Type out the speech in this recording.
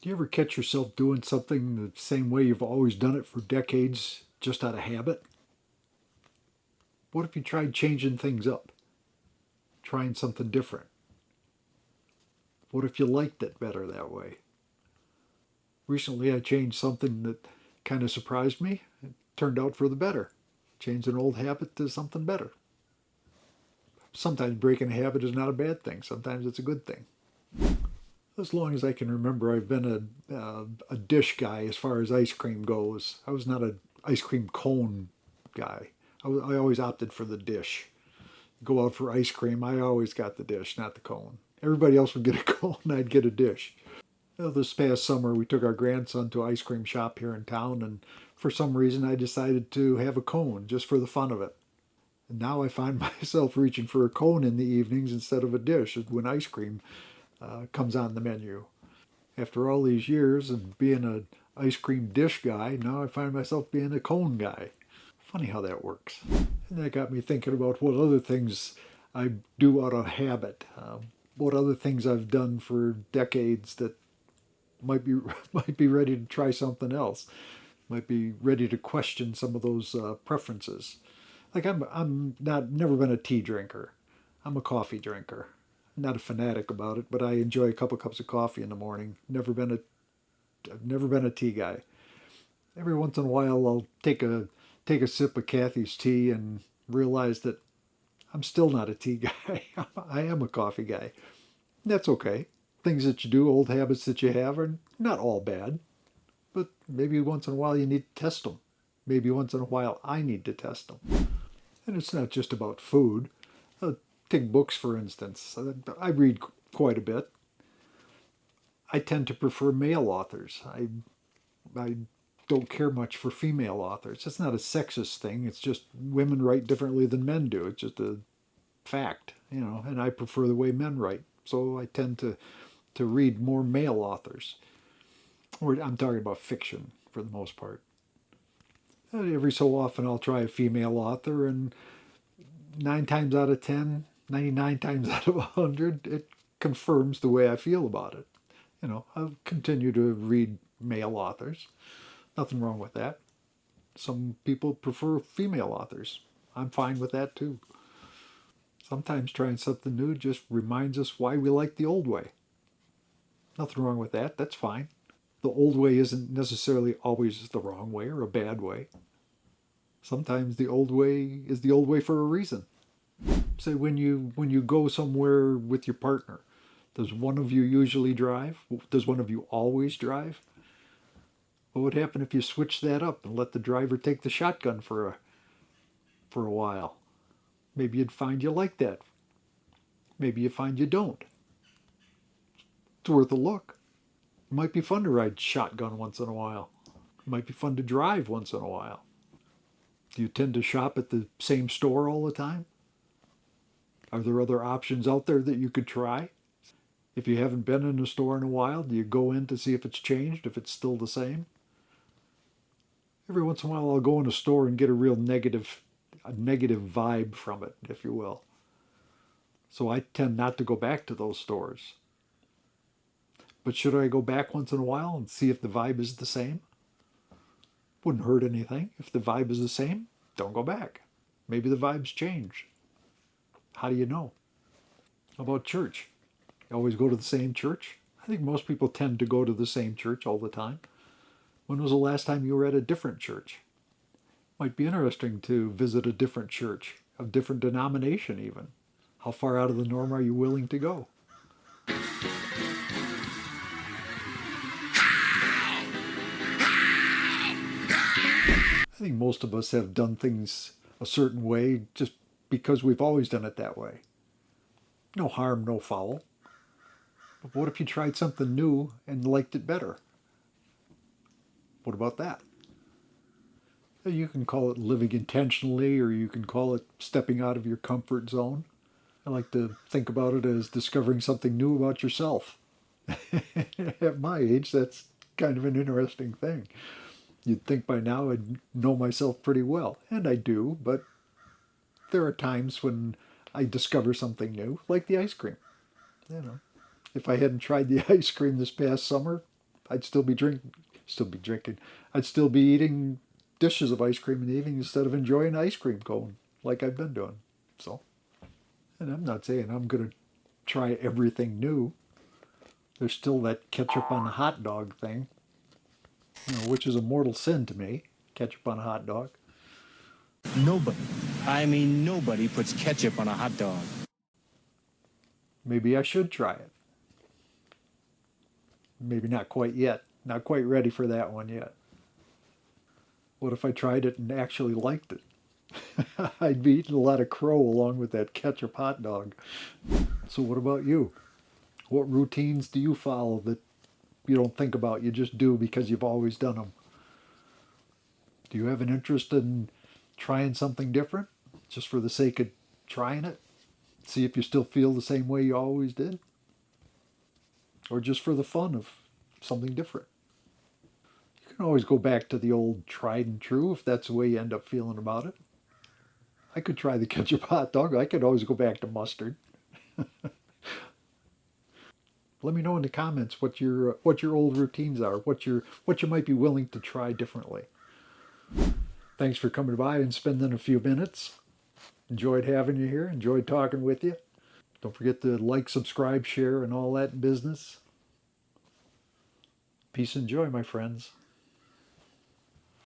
Do you ever catch yourself doing something the same way you've always done it for decades, just out of habit? What if you tried changing things up, trying something different? What if you liked it better that way? Recently, I changed something that kind of surprised me. It turned out for the better. Changed an old habit to something better. Sometimes breaking a habit is not a bad thing. Sometimes it's a good thing. As long as I can remember, I've been a dish guy as far as ice cream goes. I was not an ice cream cone guy. I always opted for the dish. Go out for ice cream, I always got the dish, not the cone. Everybody else would get a cone, I'd get a dish. This past summer, we took our grandson to an ice cream shop here in town, and for some reason, I decided to have a cone just for the fun of it. And now I find myself reaching for a cone in the evenings instead of a dish when ice cream comes on the menu. After all these years and being an ice cream dish guy, now I find myself being a cone guy. Funny how that works. And that got me thinking about what other things I do out of habit. What other things I've done for decades that might be might be ready to try something else. Might be ready to question some of those preferences. Like I'm not never been a tea drinker. I'm a coffee drinker. I'm not a fanatic about it, but I enjoy a couple cups of coffee in the morning. I've never been a tea guy. Every once in a while, I'll take a sip of Kathy's tea and realize that I'm still not a tea guy. I am a coffee guy. That's okay. Things that you do, old habits that you have, are not all bad. But maybe once in a while you need to test them. Maybe once in a while I need to test them. And it's not just about food. Take books, for instance. I read quite a bit. I tend to prefer male authors. I don't care much for female authors. It's not a sexist thing. It's just women write differently than men do. It's just a fact, and I prefer the way men write. So I tend to read more male authors. Or I'm talking about fiction for the most part. Every so often I'll try a female author, and 9 times out of 10, 99 times out of 100, it confirms the way I feel about it. I'll continue to read male authors. Nothing wrong with that. Some people prefer female authors. I'm fine with that too. Sometimes trying something new just reminds us why we like the old way. Nothing wrong with that. That's fine. The old way isn't necessarily always the wrong way or a bad way. Sometimes the old way is the old way for a reason. Say when you go somewhere with your partner, does one of you usually drive? Does one of you always drive? What would happen if you switch that up and let the driver take the shotgun for a while? Maybe you'd find you like that. Maybe you find you don't. It's worth a look. It might be fun to ride shotgun once in a while. It might be fun to drive once in a while. Do you tend to shop at the same store all the time? Are there other options out there that you could try? If you haven't been in a store in a while, do you go in to see if it's changed, if it's still the same? Every once in a while I'll go in a store and get a negative vibe from it, if you will. So I tend not to go back to those stores. But should I go back once in a while and see if the vibe is the same? Wouldn't hurt anything. If the vibe is the same, don't go back. Maybe the vibes change. How do you know? How about church? You always go to the same church? I think most people tend to go to the same church all the time. When was the last time you were at a different church? Might be interesting to visit a different church, a different denomination even. How far out of the norm are you willing to go? I think most of us have done things a certain way just because we've always done it that way. No harm, no foul. But what if you tried something new and liked it better? What about that? You can call it living intentionally, or you can call it stepping out of your comfort zone. I like to think about it as discovering something new about yourself. At my age, that's kind of an interesting thing. You'd think by now I'd know myself pretty well, and I do, but there are times when I discover something new, like the ice cream. You know, if I hadn't tried the ice cream this past summer, I'd still be drinking. I'd still be eating dishes of ice cream in the evening instead of enjoying an ice cream cone like I've been doing. So, and I'm not saying I'm going to try everything new. There's still that ketchup on a hot dog thing, which is a mortal sin to me. Ketchup on a hot dog. Nobody, I mean nobody puts ketchup on a hot dog. Maybe I should try it. Maybe not quite yet. Not quite ready for that one yet. What if I tried it and actually liked it? I'd be eating a lot of crow along with that ketchup hot dog. So what about you? What routines do you follow that you don't think about, you just do because you've always done them? Do you have an interest in trying something different just for the sake of trying it? See if you still feel the same way you always did? Or just for the fun of something different? You can always go back to the old tried and true if that's the way you end up feeling about it. I could try the ketchup hot dog. I could always go back to mustard. Let me know in the comments what your old routines are, what you might be willing to try differently. Thanks for coming by and spending a few minutes. Enjoyed having you here. Enjoyed talking with you. Don't forget to like, subscribe, share, and all that business. Peace and joy, my friends.